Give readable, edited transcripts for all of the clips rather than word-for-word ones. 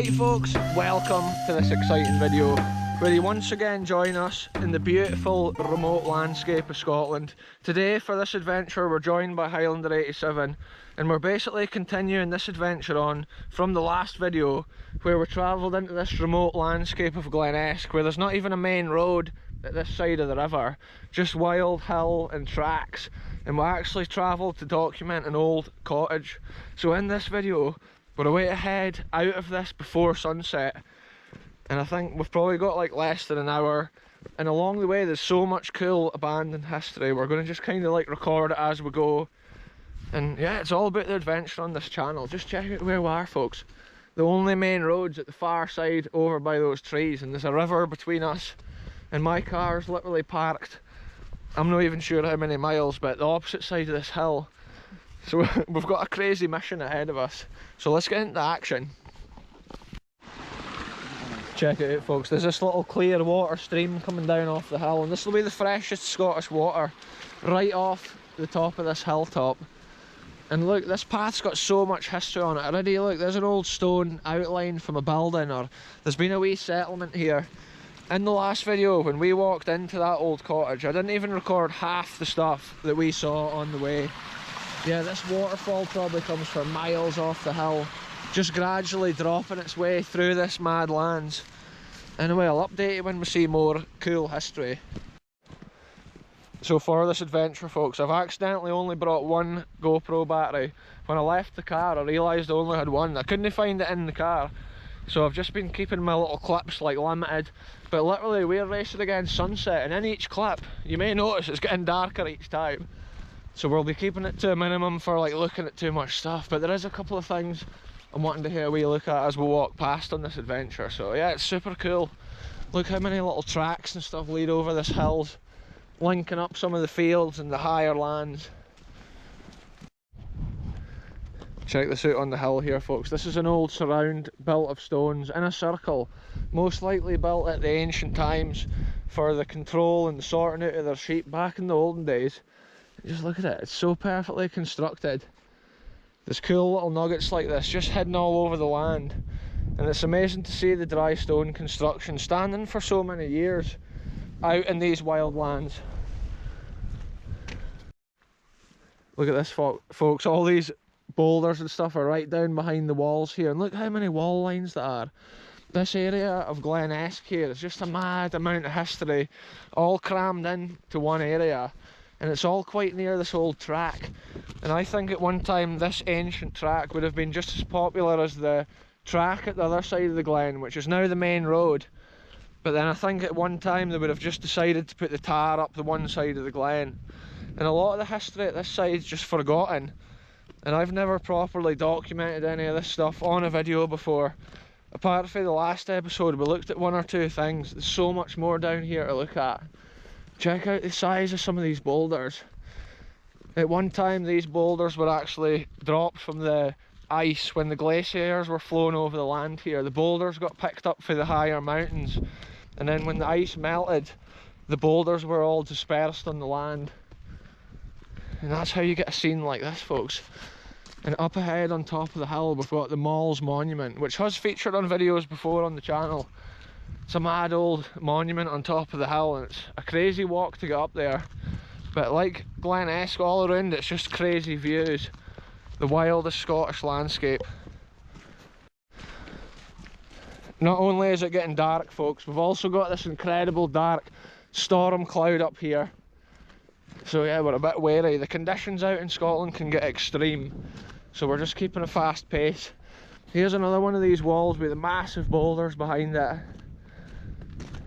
Right folks, welcome to this exciting video where you once again join us in the beautiful remote landscape of Scotland. Today for this adventure we're joined by Highlander 87 and we're basically continuing this adventure on from the last video where we travelled into this remote landscape of Glen where there's not even a main road at this side of the river, just wild hill and tracks, and we actually travelled to document an old cottage. So in this video we're away to head out of this before sunset, and I think we've probably got like less than an hour, and along the way there's so much cool abandoned history. We're going to just kind of like record it as we go, and yeah, it's all about the adventure on this channel. Just check out where we are folks. The only main road's at the far side over by those trees, and there's a river between us, and my car's literally parked, I'm not even sure how many miles, but the opposite side of this hill. So we've got a crazy mission ahead of us, so let's get into action. Check it out folks, there's this little clear water stream coming down off the hill, and this will be the freshest Scottish water right off the top of this hilltop. And look, this path's got so much history on it already. Look, there's an old stone outline from a building, or there's been a wee settlement here. In the last video when we walked into that old cottage, I didn't even record half the stuff that we saw on the way. Yeah, this waterfall probably comes for miles off the hill, just gradually dropping its way through this mad lands. Anyway, I'll update you when we see more cool history. So for this adventure folks, I've accidentally only brought one GoPro battery. When I left the car I realised I only had one. I couldn't find it in the car, so I've just been keeping my little clips like limited. But literally we're racing against sunset, and in each clip you may notice it's getting darker each time. So we'll be keeping it to a minimum for like looking at too much stuff, but there is a couple of things I'm wanting to have a wee look at as we walk past on this adventure. So yeah, it's super cool. Look how many little tracks and stuff lead over this hills, linking up some of the fields and the higher lands. Check this out on the hill here folks. This is an old surround built of stones in a circle, most likely built at the ancient times for the control and the sorting out of their sheep back in the olden days. Just look at it, it's so perfectly constructed. There's cool little nuggets like this just hidden all over the land, and it's amazing to see the dry stone construction standing for so many years out in these wild lands. Look at this folks, all these boulders and stuff are right down behind the walls here, and look how many wall lines there are. This area of Glen here is just a mad amount of history all crammed into one area, and it's all quite near this old track. And I think at one time this ancient track would have been just as popular as the track at the other side of the Glen, which is now the main road. But then I think at one time they would have just decided to put the tar up the one side of the Glen, and a lot of the history at this side is just forgotten. And I've never properly documented any of this stuff on a video before. Apart from the last episode we looked at one or two things, there's so much more down here to look at. Check out the size of some of these boulders. At one time these boulders were actually dropped from the ice when the glaciers were flowing over the land here. The boulders got picked up for the higher mountains, and then when the ice melted the boulders were all dispersed on the land. And that's how you get a scene like this folks. And up ahead on top of the hill we've got the Mall's monument, which has featured on videos before on the channel. It's a mad old monument on top of the hill, and it's a crazy walk to get up there. But like Glen-esque all around, it's just crazy views. The wildest Scottish landscape. Not only is it getting dark folks, we've also got this incredible dark storm cloud up here. So yeah, we're a bit wary. The conditions out in Scotland can get extreme, so we're just keeping a fast pace. Here's another one of these walls with the massive boulders behind it,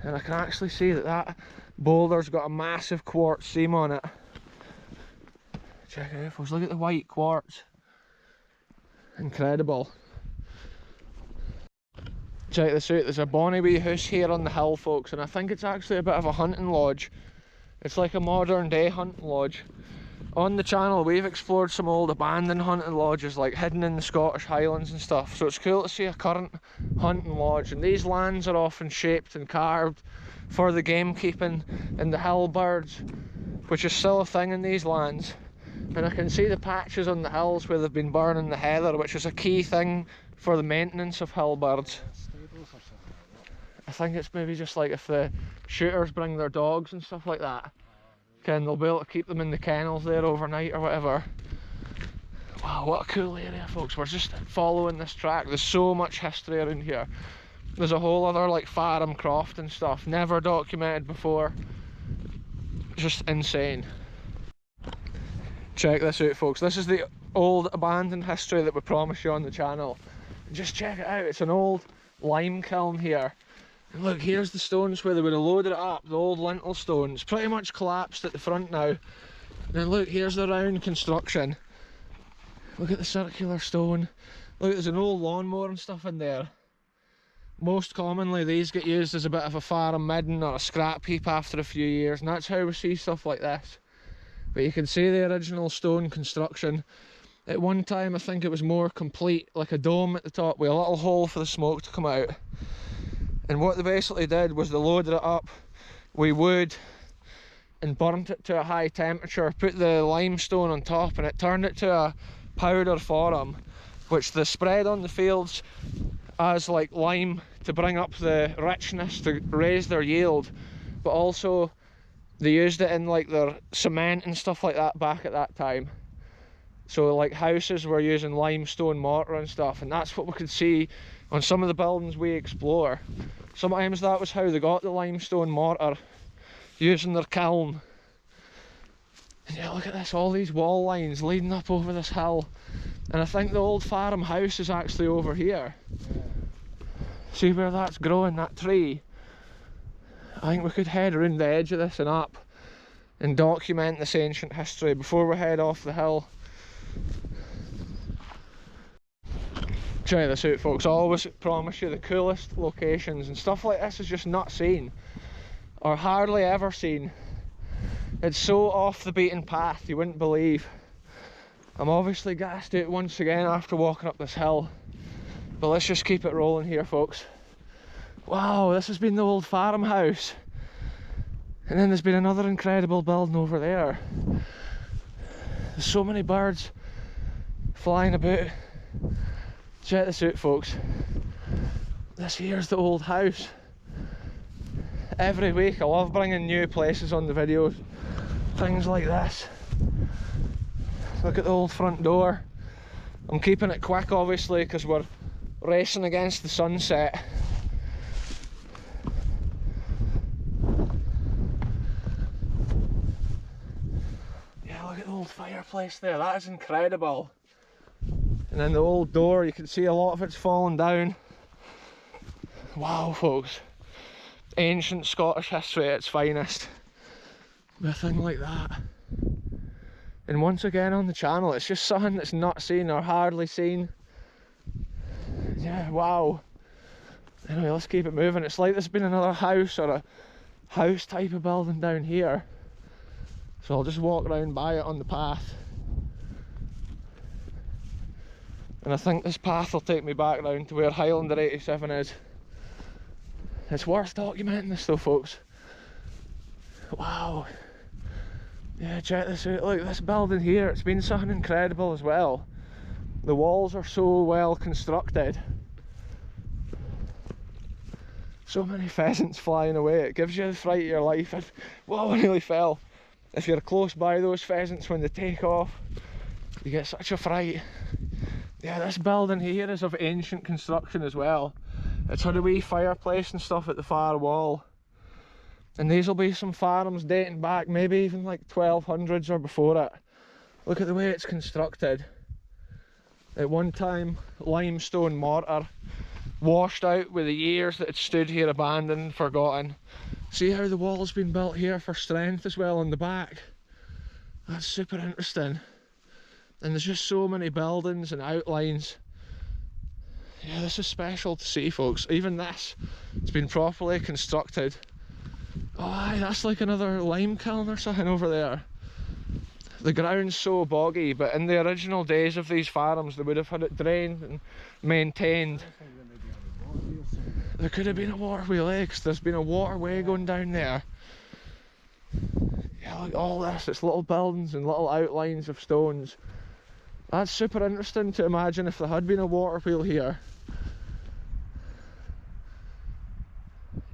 and I can actually see that that boulder's got a massive quartz seam on it. Check it out folks, look at the white quartz. Incredible. Check this out, there's a bonny wee house here on the hill folks, and I think it's actually a bit of a hunting lodge. It's like a modern day hunting lodge. On the channel we've explored some old abandoned hunting lodges like hidden in the Scottish Highlands and stuff, so it's cool to see a current hunting lodge. And these lands are often shaped and carved for the game keeping and the hill birds, which is still a thing in these lands. And I can see the patches on the hills where they've been burning the heather, which is a key thing for the maintenance of hill birds. Stables or something like that. I think it's maybe just like if the shooters bring their dogs and stuff like that, Ken, they'll be able to keep them in the kennels there overnight or whatever. Wow, what a cool area, folks. We're just following this track. There's so much history around here. There's a whole other like farm, croft and stuff, never documented before. Just insane. Check this out, folks. This is the old abandoned history that we promised you on the channel. Just check it out. It's an old lime kiln here. And look, here's the stones where they would have loaded it up, the old lintel stones. Pretty much collapsed at the front now. And look, here's the round construction. Look at the circular stone. Look, there's an old lawnmower and stuff in there. Most commonly these get used as a bit of a farm midden or a scrap heap after a few years, and that's how we see stuff like this. But you can see the original stone construction. At one time I think it was more complete, like a dome at the top with a little hole for the smoke to come out. And what they basically did was they loaded it up with wood and burnt it to a high temperature, put the limestone on top, and it turned it to a powder form, which they spread on the fields as like lime to bring up the richness, to raise their yield. But also they used it in like their cement and stuff like that back at that time. So like houses were using limestone mortar and stuff, and that's what we could see on some of the buildings we explore. Sometimes that was how they got the limestone mortar, using their kiln. And yeah, look at this, all these wall lines leading up over this hill. And I think the old farmhouse is actually over here. Yeah. See where that's growing, that tree? I think we could head around the edge of this and up and document this ancient history before we head off the hill. Check this out, folks. I always promise you the coolest locations, and stuff like this is just not seen, or hardly ever seen. It's so off the beaten path, you wouldn't believe. I'm obviously gassed out once again after walking up this hill, but let's just keep it rolling here, folks. Wow, this has been the old farmhouse, and then there's been another incredible building over there. There's so many birds flying about. Check this out, folks. This here's the old house. Every week I love bringing new places on the videos. Things like this. Look at the old front door. I'm keeping it quick obviously because we're racing against the sunset. Yeah, look at the old fireplace there. That is incredible. And then the old door, you can see a lot of it's fallen down. Wow, folks. Ancient Scottish history at its finest. With a thing like that. And once again on the channel, it's just something that's not seen or hardly seen. Yeah, wow. Anyway, let's keep it moving. It's like there's been another house or a house type of building down here. So I'll just walk around by it on the path. And I think this path will take me back round to where Highlander 87 is. It's worth documenting this though, folks. Wow. Yeah, check this out. Look, this building here, it's been something incredible as well. The walls are so well constructed. So many pheasants flying away, it gives you the fright of your life. Whoa, I nearly fell. If you're close by those pheasants when they take off, you get such a fright. Yeah, this building here is of ancient construction as well. It's had a wee fireplace and stuff at the far wall. And these will be some farms dating back maybe even like 1200s or before it. Look at the way it's constructed. At one time, limestone mortar, washed out with the years that it stood here abandoned and forgotten. See how the wall's been built here for strength as well on the back. That's super interesting. And there's just so many buildings and outlines. Yeah, this is special to see, folks. Even this, it's been properly constructed. Oh aye, that's like another lime kiln or something over there. The ground's so boggy, but in the original days of these farms they would have had it drained and maintained. There could have been a waterway lakes. There's been a waterway going down there. Yeah, look at all this. It's little buildings and little outlines of stones. That's super interesting to imagine if there had been a water wheel here.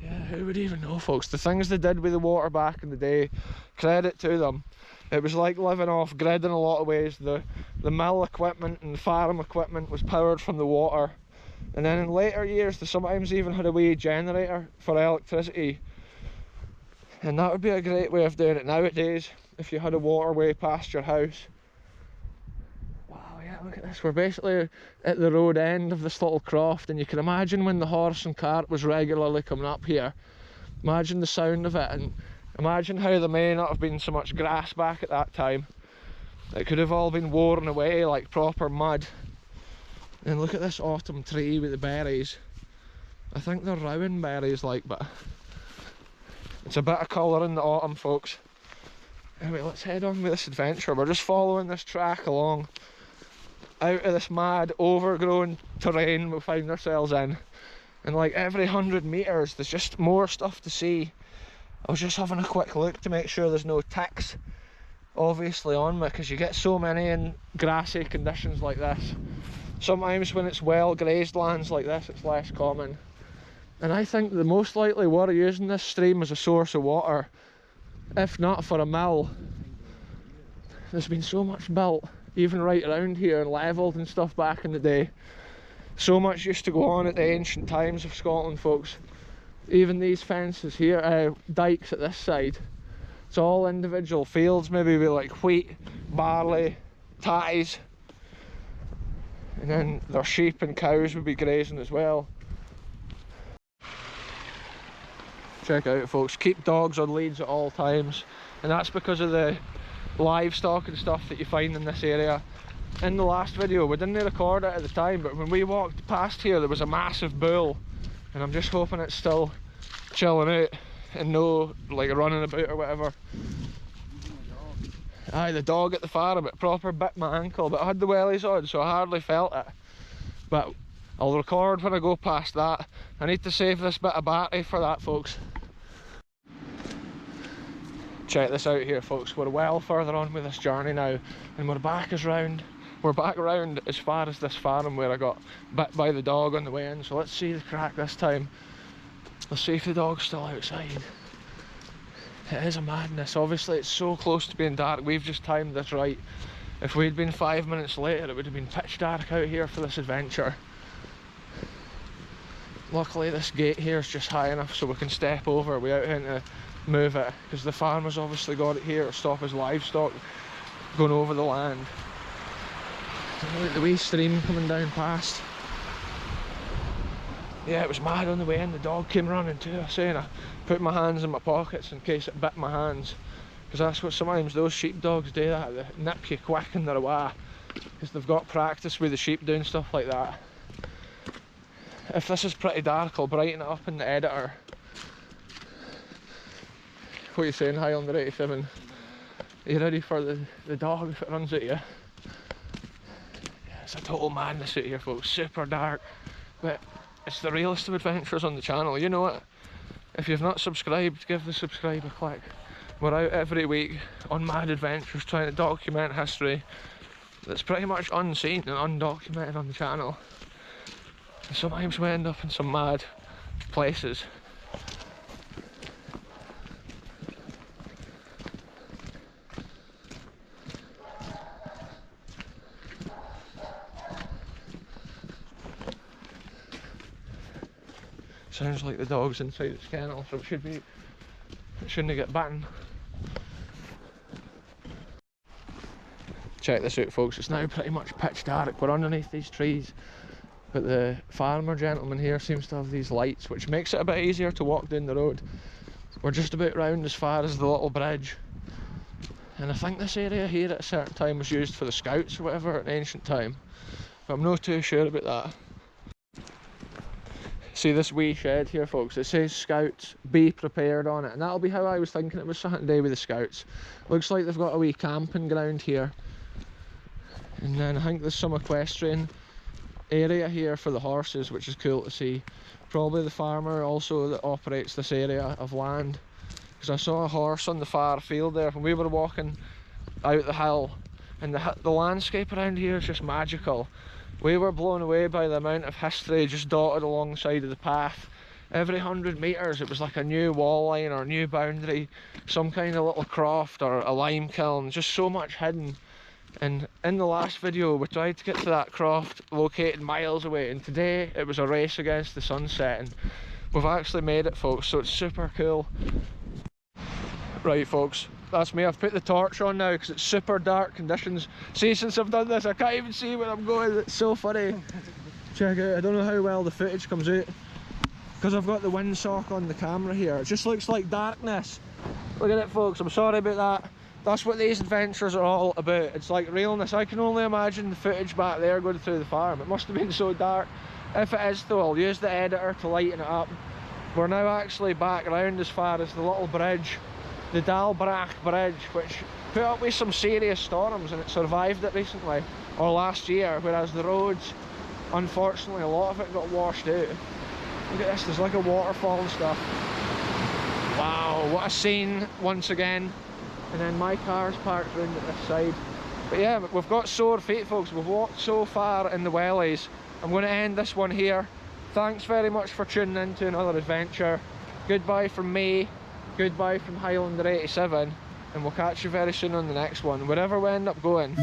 Yeah, who would even know, folks? The things they did with the water back in the day, credit to them. It was like living off grid in a lot of ways. The mill equipment and farm equipment was powered from the water. And then in later years, they sometimes even had a wee generator for electricity. And that would be a great way of doing it nowadays, if you had a waterway past your house. Wow, yeah, look at this. We're basically at the road end of this little croft, and you can imagine when the horse and cart was regularly coming up here. Imagine the sound of it, and imagine how there may not have been so much grass back at that time. It could have all been worn away like proper mud. And look at this autumn tree with the berries. I think they're rowan berries, like, but it's a bit of colour in the autumn, folks. Anyway, let's head on with this adventure. We're just following this track along out of this mad, overgrown terrain we find ourselves in. And like every 100 metres, there's just more stuff to see. I was just having a quick look to make sure there's no ticks, obviously, on me, because you get so many in grassy conditions like this. Sometimes when it's well grazed lands like this, it's less common. And I think the most likely we're using this stream as a source of water, if not for a mill. There's been so much built, even right around here, and levelled and stuff back in the day. So much used to go on at the ancient times of Scotland, folks. Even these fences here, dykes at this side, it's all individual fields, maybe with like wheat, barley, ties. And then their sheep and cows would be grazing as well. Check out, folks, keep dogs on leads at all times, and that's because of the livestock and stuff that you find in this area. In the last video, we didn't record it at the time, but when we walked past here there was a massive bull, and I'm just hoping it's still chilling out and no like running about or whatever. Aye, the dog at the farm, it proper bit my ankle, but I had the wellies on so I hardly felt it. But I'll record when I go past that. I need to save this bit of battery for that, folks. Check this out here, folks. We're well further on with this journey now, and we're back around as far as this farm where I got bit by the dog on the way in. So let's see the crack this time. Let's see if the dog's still outside. It is a madness. Obviously it's so close to being dark. We've just timed this right. If we'd been 5 minutes later, it would have been pitch dark out here for this adventure. Luckily this gate here is just high enough so we can step over without having to move it, because the farmer's obviously got it here to stop his livestock going over the land. Look at the wee stream coming down past. Yeah, it was mad on the way in. The dog came running too. I saying I put my hands in my pockets in case it bit my hands, because that's what sometimes those sheepdogs do, that they nip you quick and they're away, because they've got practice with the sheep doing stuff like that. If this is pretty dark, I'll brighten it up in the editor. What are you saying, Highlander 87? Are you ready for the dog if it runs at you? Yeah, it's a total madness out here, folks. Super dark, but it's the realest of adventures on the channel, you know it. If you've not subscribed, give the subscribe a click. We're out every week on mad adventures trying to document history that's pretty much unseen and undocumented on the channel. And sometimes we end up in some mad places. Sounds like the dog's inside its kennel, so it shouldn't get bitten. Check this out, folks. It's now pretty much pitch dark. We're underneath these trees, but the farmer gentleman here seems to have these lights, which makes it a bit easier to walk down the road. We're just about round as far as the little bridge, and I think this area here at a certain time was used for the scouts or whatever at an ancient time, but I'm not too sure about that. See this wee shed here, folks, it says Scouts, be prepared on it, and that'll be how I was thinking it was something to do with the Scouts. Looks like they've got a wee camping ground here, and then I think there's some equestrian area here for the horses, which is cool to see. Probably the farmer also that operates this area of land, because I saw a horse on the far field there when we were walking out the hill. and the landscape around here is just magical. We were blown away by the amount of history just dotted alongside of the path. Every 100 metres it was like a new wall line or a new boundary, some kind of little croft or a lime kiln, just so much hidden. And in the last video we tried to get to that croft located miles away, and today it was a race against the sunset, and we've actually made it, folks, so it's super cool. Right folks, that's me. I've put the torch on now because it's super dark conditions. See, since I've done this I can't even see where I'm going. It's so funny. Check it out. I don't know how well the footage comes out because I've got the windsock on the camera here. It just looks like darkness. Look at it folks, I'm sorry about that. That's what these adventures are all about. It's like realness. I can only imagine the footage back there going through the farm. It must have been so dark. If it is though, I'll use the editor to lighten it up. We're now actually back round as far as the little bridge, the Dalbrach Bridge, which put up with some serious storms and it survived it recently, or last year, whereas the roads, unfortunately, a lot of it got washed out. Look at this, there's like a waterfall and stuff. Wow, what a scene once again. And then my car's parked round at this side. But yeah, we've got sore feet folks, we've walked so far in the wellies. I'm going to end this one here. Thanks very much for tuning in to another adventure. Goodbye from me, goodbye from Highlander 87, and we'll catch you very soon on the next one, wherever we end up going.